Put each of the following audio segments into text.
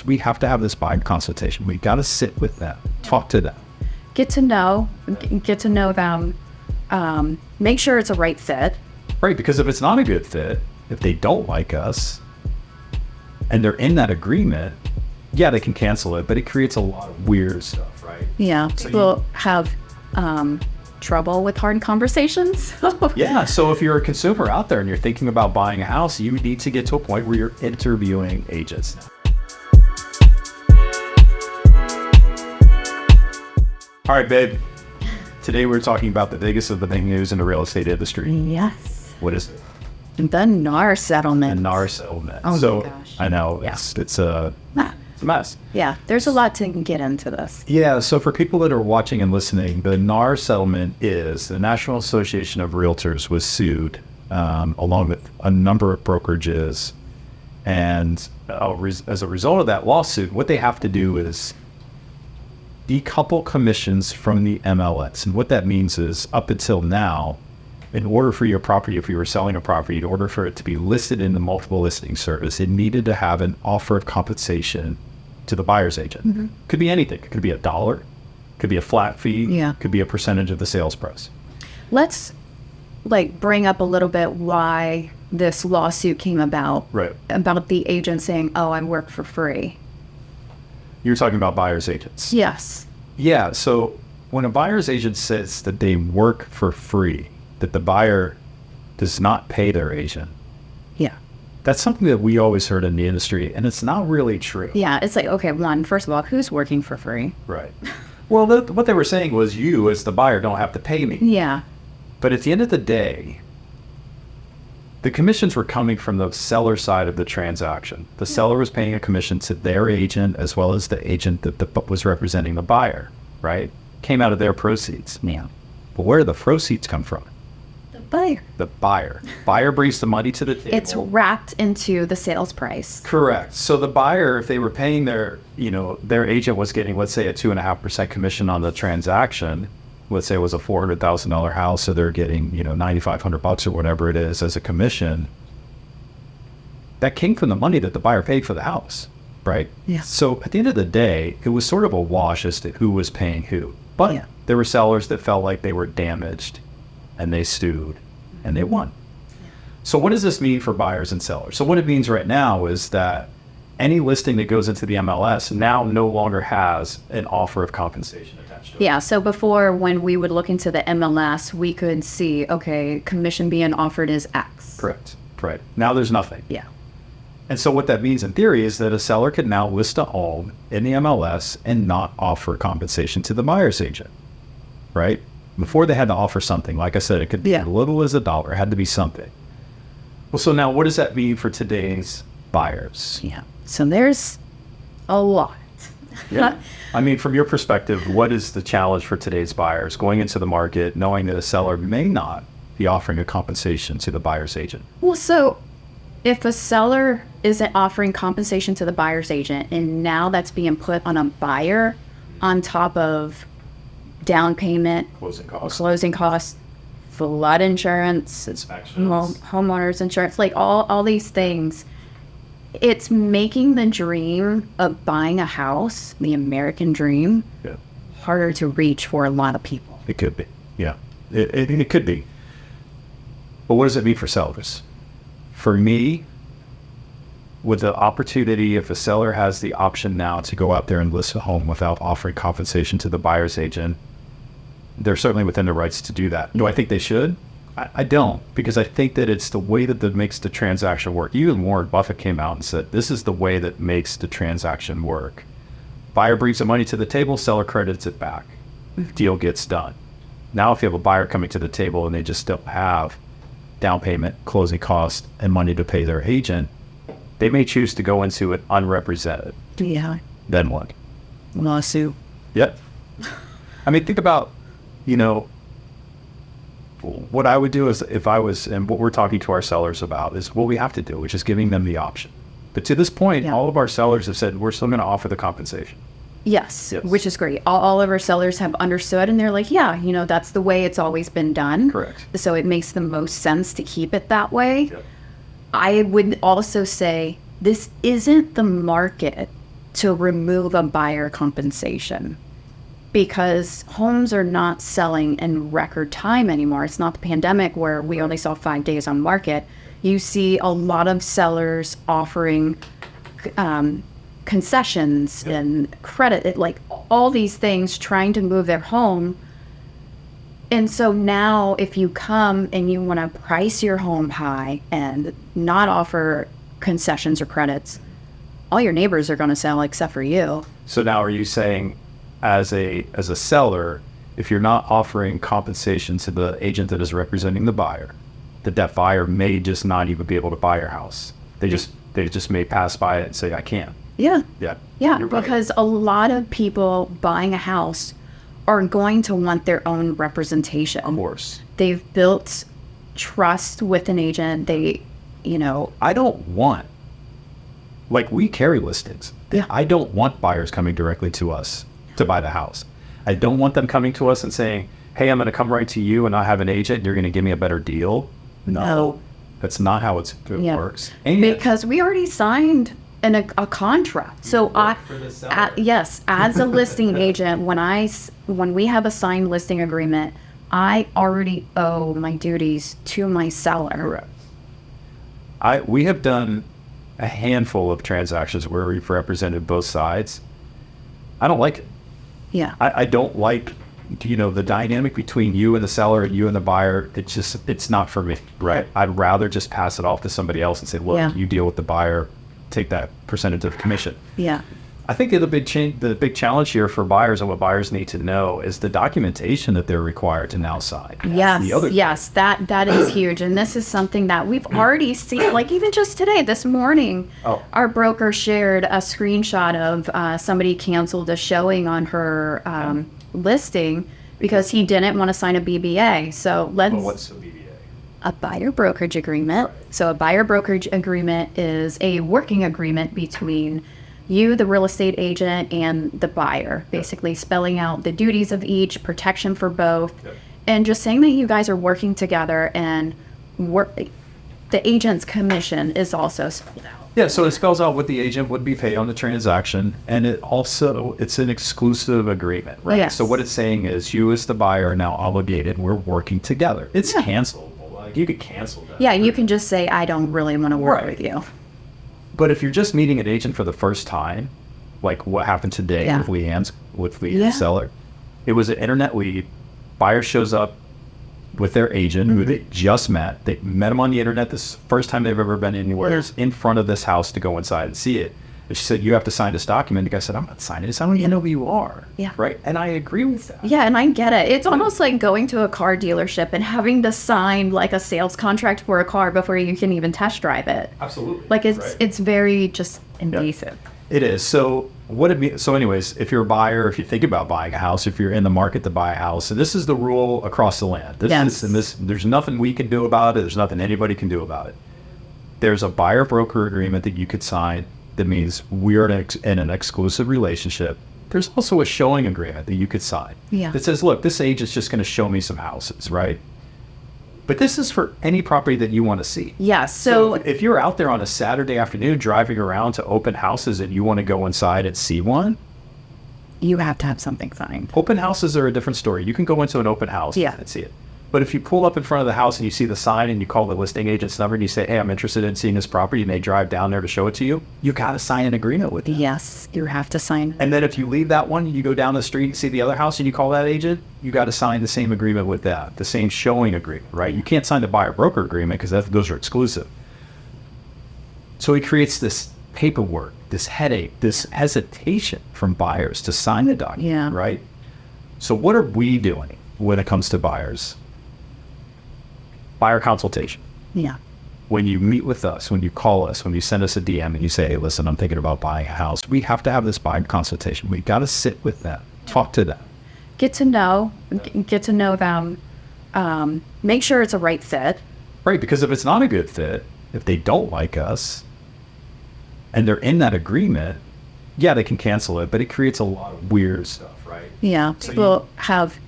we have to have this buying consultation. We got to sit with them, talk to them. Get to know them, make sure it's a right fit. Right, because if it's not a good fit, if they don't like us, and they're in that agreement, yeah, they can cancel it, but it creates a lot of weird stuff, right? Yeah, So people have trouble with hard conversations. Yeah, so if you're a consumer out there and you're thinking about buying a house, you need to get to a point where you're interviewing agents. All right, babe. Today we're talking about the biggest of the big news in the real estate industry. Yes. What is it? The NAR settlement. The NAR settlement. Oh so, my gosh. I know, Yeah. it's a mess. Yeah, there's a lot to get into this. Yeah, so for people that are watching and listening, the NAR settlement is the National Association of Realtors was sued along with a number of brokerages. And as a result of that lawsuit, what they have to do is decouple commissions from the MLS. And what that means is up until now, in order for your property, if you were selling a property, in order for it to be listed in the multiple listing service, it needed to have an offer of compensation to the buyer's agent. Mm-hmm. Could be anything. It could be $1, could be a flat fee, could be a percentage of the sales price. Let's bring up a little bit why this lawsuit came about. Right. About the agent saying, "Oh, I work for free." You're talking about buyer's agents. Yes. Yeah. So when a buyer's agent says that they work for free, that the buyer does not pay their agent. Yeah. That's something that we always heard in the industry, and it's not really true. Yeah, it's like, okay, first of all, who's working for free? Right. Well, what they were saying was you, as the buyer, don't have to pay me. Yeah. But at the end of the day, the commissions were coming from the seller side of the transaction. The seller was paying a commission to their agent as well as the agent that was representing the buyer, right? Came out of their proceeds. Yeah. But where do the proceeds come from? Buyer. The buyer. Buyer brings the money to the table. It's wrapped into the sales price. Correct. So the buyer, if they were paying their agent was getting, let's say, a 2.5% commission on the transaction. Let's say it was a $400,000 house, so they're getting, $9,500 or whatever it is as a commission. That came from the money that the buyer paid for the house, right? Yeah. So at the end of the day, it was sort of a wash as to who was paying who. But there were sellers that felt like they were damaged, and they sued, and they won. So what does this mean for buyers and sellers? So what it means right now is that any listing that goes into the MLS now no longer has an offer of compensation attached to it. Yeah, so before, when we would look into the MLS, we could see, okay, commission being offered is X. Correct. Right. Now there's nothing. Yeah. And so what that means in theory is that a seller could now list a home in the MLS and not offer compensation to the buyer's agent, right? Before they had to offer something. Like I said, it could be as little as $1. It had to be something. Well, so now what does that mean for today's buyers? Yeah. So there's a lot. Yeah. I mean, from your perspective, what is the challenge for today's buyers going into the market, knowing that a seller may not be offering a compensation to the buyer's agent? Well, so if a seller isn't offering compensation to the buyer's agent, and now that's being put on a buyer on top of down payment, closing costs, flood insurance, inspections, homeowners insurance, all these things, it's making the dream of buying a house, the American dream, harder to reach for a lot of people. It could be. Yeah, it could be. But what does it mean for sellers? For me, with the opportunity, if a seller has the option now to go out there and list a home without offering compensation to the buyer's agent, they're certainly within their rights to do that. Do I think they should? I don't, because I think that it's the way that makes the transaction work. Even Warren Buffett came out and said, this is the way that makes the transaction work. Buyer brings the money to the table, seller credits it back. Deal gets done. Now, if you have a buyer coming to the table and they just don't have down payment, closing costs, and money to pay their agent, they may choose to go into it unrepresented. Yeah. Then what? Lawsuit. Yep. I mean, think about, what I would do is if I was, and what we're talking to our sellers about is what we have to do, which is giving them the option. But to this point, all of our sellers have said, we're still going to offer the compensation. Yes, which is great. All of our sellers have understood, and they're like, yeah, that's the way it's always been done. Correct. So it makes the most sense to keep it that way. Yep. I would also say this isn't the market to remove a buyer compensation, because homes are not selling in record time anymore. It's not the pandemic where we only saw 5 days on market. You see a lot of sellers offering concessions and credit, like all these things, trying to move their home. And so now if you come and you want to price your home high and not offer concessions or credits, all your neighbors are going to sell except for you. So now are you saying as a seller, if you're not offering compensation to the agent that is representing the buyer, that buyer may just not even be able to buy your house? They just may pass by it and say, I can't. Yeah. Yeah. Yeah, You're right. because a lot of people buying a house are going to want their own representation. Of course. They've built trust with an agent. I don't want, like, we carry listings. Yeah. I don't want buyers coming directly to us to buy the house. I don't want them coming to us and saying, hey, I'm going to come right to you and I have an agent. You're going to give me a better deal. No. That's not how it works. And because we already signed a contract. So yes, as a listing agent, when we have a signed listing agreement, I already owe my duties to my seller. Correct. We have done a handful of transactions where we've represented both sides. I don't like it. Yeah. I don't like, the dynamic between you and the seller and you and the buyer. It's not for me, right? I'd rather just pass it off to somebody else and say, look, you deal with the buyer, take that percentage of commission. Yeah. I think the big challenge here for buyers and what buyers need to know is the documentation that they're required to now sign. Yes, that is huge. And this is something that we've already seen, like even just today, this morning, our broker shared a screenshot of somebody canceled a showing on her listing because he didn't want to sign a BBA. So what's a BBA? A buyer brokerage agreement. Right. So a buyer brokerage agreement is a working agreement between you, the real estate agent, and the buyer, basically spelling out the duties of each, protection for both, and just saying that you guys are working together, and the agent's commission is also spelled out. Yeah, so it spells out what the agent would be paid on the transaction, and it's an exclusive agreement, right? Yes. So what it's saying is you as the buyer are now obligated, we're working together. It's cancelable. Like, you could cancel that. Yeah, you can just say, I don't really want to work with you. But if you're just meeting an agent for the first time, like what happened today with Leanne's seller, it was an internet lead. Buyer shows up with their agent who they just met. They met him on the internet. This is the first time they've ever been anywhere in front of this house to go inside and see it. And she said, you have to sign this document. The guy said, I'm not signing this. I don't even know who you are. Yeah. Right? And I agree with that. Yeah, and I get it. It's almost like going to a car dealership and having to sign like a sales contract for a car before you can even test drive it. Absolutely. Like it's very just invasive. It is. So anyways, if you're a buyer, if you think about buying a house, if you're in the market to buy a house, and this is the rule across the land. There's nothing we can do about it. There's nothing anybody can do about it. There's a buyer broker agreement that you could sign that means we're in an exclusive relationship. There's also a showing agreement that you could sign that says, look, this agent's just going to show me some houses, right? But this is for any property that you want to see. Yeah, so if you're out there on a Saturday afternoon driving around to open houses and you want to go inside and see one, you have to have something signed. Open houses are a different story. You can go into an open house and see it. But if you pull up in front of the house and you see the sign and you call the listing agent's number and you say, hey, I'm interested in seeing this property, and they drive down there to show it to you, you got to sign an agreement with them. Yes, you have to sign. And then if you leave that one, you go down the street and see the other house and you call that agent, you got to sign the same agreement with that, the same showing agreement, right? You can't sign the buyer broker agreement because those are exclusive. So it creates this paperwork, this headache, this hesitation from buyers to sign the document, right? So what are we doing when it comes to buyers? Buyer consultation. Yeah. When you meet with us, when you call us, when you send us a DM and you say, hey, listen, I'm thinking about buying a house, we have to have this buyer consultation. We got to sit with them, talk to them. Get to know them. Make sure it's a right fit. Right, because if it's not a good fit, if they don't like us, and they're in that agreement, they can cancel it, but it creates a lot of weird stuff, right? Yeah, So people have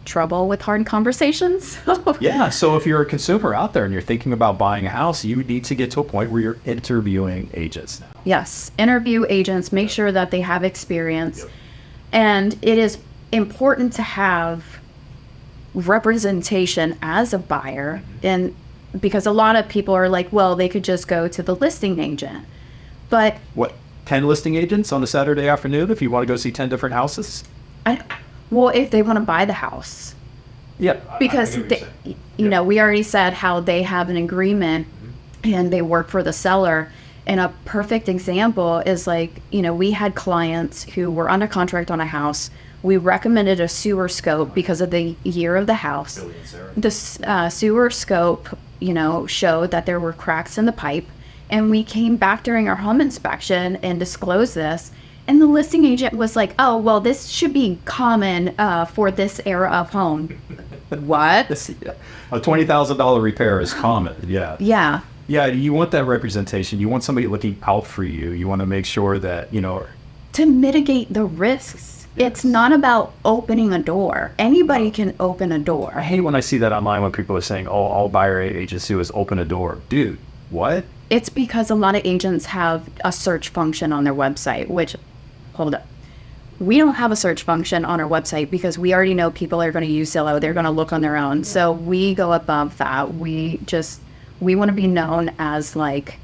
trouble with hard conversations. Yeah. So if you're a consumer out there and you're thinking about buying a house, you need to get to a point where you're interviewing agents now. Yes. Interview agents, make sure that they have experience. Yep. And it is important to have representation as a buyer. And because a lot of people are like, well, they could just go to the listing agent. But What, 10 listing agents on a Saturday afternoon if you want to go see 10 different houses? well, if they want to buy the house, Yeah. because you know, we already said how they have an agreement and they work for the seller. And a perfect example is like, you know, we had clients who were under contract on a house. We recommended a sewer scope because of the year of the house. The sewer scope, you know, showed that there were cracks in the pipe. And we came back during our home inspection and disclosed this. And the listing agent was like, oh, well, this should be common for this era of home. What? A $20,000 repair is common. Yeah. Yeah. Yeah. You want that representation. You want somebody looking out for you. You want to make sure that, you know, To mitigate the risks. Yes. It's not about opening a door. Anybody can open a door. I hate when I see that online when people are saying, oh, all buyer agents do is open a door. Dude, what? It's because a lot of agents have a search function on their website, which, hold up. We don't have a search function on our website because we already know people are going to use Zillow. They're going to look on their own. So we go above that. We want to be known as like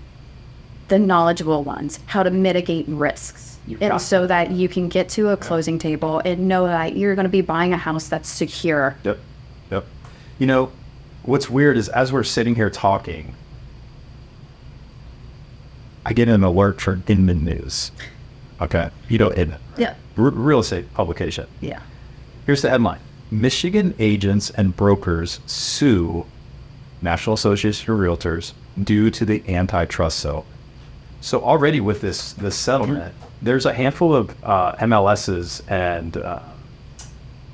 the knowledgeable ones, how to mitigate risks. And so that you can get to a closing table and know that you're going to be buying a house that's secure. Yep. Yep. You know, what's weird is as we're sitting here talking, I get an alert for Inman News. Okay. You know, Inman. Yeah. Real estate publication. Yeah. Here's the headline. Michigan agents and brokers sue National Association of Realtors due to the antitrust sale. So already with this settlement, there's a handful of MLSs and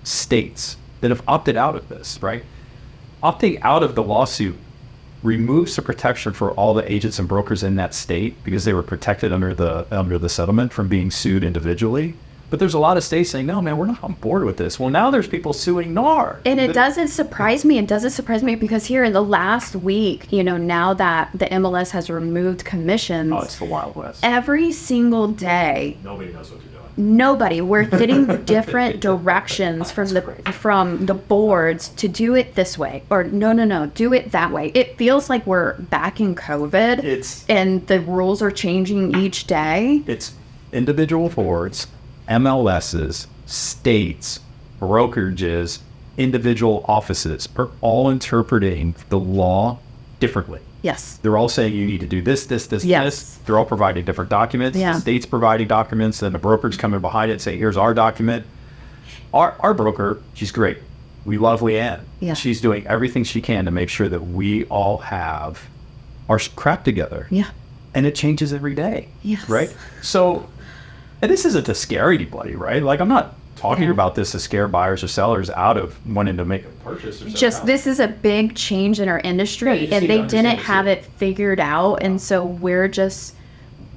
states that have opted out of this, right? Opting out of the lawsuit removes the protection for all the agents and brokers in that state because they were protected under the settlement from being sued individually. But there's a lot of states saying, no, man, we're not on board with this. Well, now there's people suing NAR. And it doesn't surprise me. It doesn't surprise me because here in the last week, you know, now that the MLS has removed commissions. Oh, it's the Wild West. Every single day. Nobody knows what you're doing. Nobody. We're getting different directions from the boards to do it this way. Or no, do it that way. It feels like we're back in COVID. And the rules are changing each day. It's individual boards, MLSs, states, brokerages, individual offices are all interpreting the law differently. Yes. They're all saying you need to do this, Yes. this. They're all providing different documents. Yeah. The state's providing documents, and the broker's coming behind it and say, here's our document. Our broker, she's great. We love Leanne. Yeah. She's doing everything she can to make sure that we all have our crap together. Yeah. And it changes every day. Yes. Right? So, and this isn't to scare anybody, right? Like, I'm not talking about this to scare buyers or sellers out of wanting to make a purchase or Just this is a big change in our industry, Yeah, and they didn't have it figured out. And so we're just,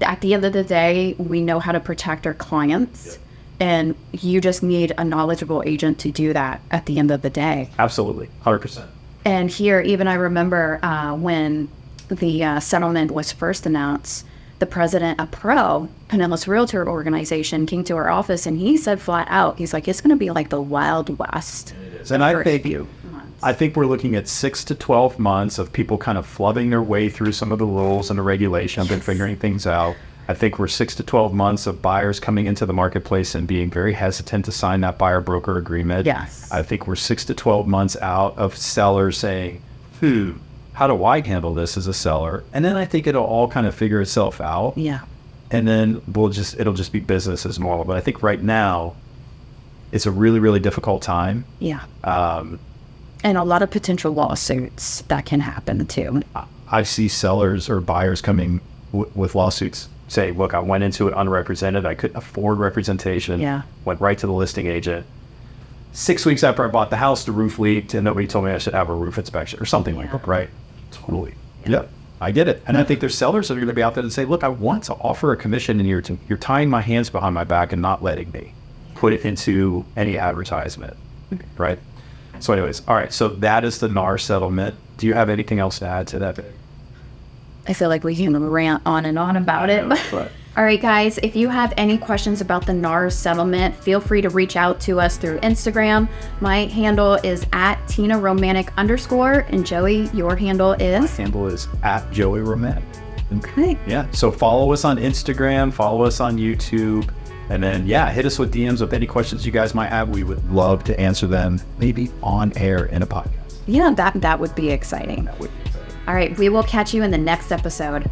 at the end of the day, we know how to protect our clients. And you just need a knowledgeable agent to do that at the end of the day. Absolutely. 100%. And here, even I remember when the settlement was first announced, the president of Pinellas Realtor Organization, came to our office and he said flat out, he's like, it's going to be like the Wild West. And I think we're looking at 6 to 12 months of people kind of flubbing their way through some of the rules and the regulation. I've been figuring things out. I think we're 6 to 12 months of buyers coming into the marketplace and being very hesitant to sign that buyer broker agreement. Yes. I think we're 6 to 12 months out of sellers saying, how do I handle this as a seller? And then I think it'll all kind of figure itself out. Yeah. And then it'll just be business as normal. But I think right now it's a really, really difficult time. Yeah. And a lot of potential lawsuits that can happen too. I see sellers or buyers coming with lawsuits say, look, I went into it unrepresented. I couldn't afford representation. Yeah. Went right to the listing agent. 6 weeks after I bought the house, the roof leaked and nobody told me I should have a roof inspection or something like that, right? Totally. Yep. I get it. And I think there's sellers that are going to be out there and say, look, I want to offer a commission and you're tying my hands behind my back and not letting me put it into any advertisement, right? So anyways, all right. So that is the NAR settlement. Do you have anything else to add to that? I feel like we can rant on and on about it. But All right, guys, if you have any questions about the NAR settlement, feel free to reach out to us through Instagram. My handle is @TinaRomanik_, and Joey, your handle is? handle is @JoeyRomanik. Okay. Yeah. So follow us on Instagram, follow us on YouTube, and then hit us with DMs with any questions you guys might have. We would love to answer them, maybe on air in a podcast. Yeah, that would be exciting. That would be exciting. All right, we will catch you in the next episode.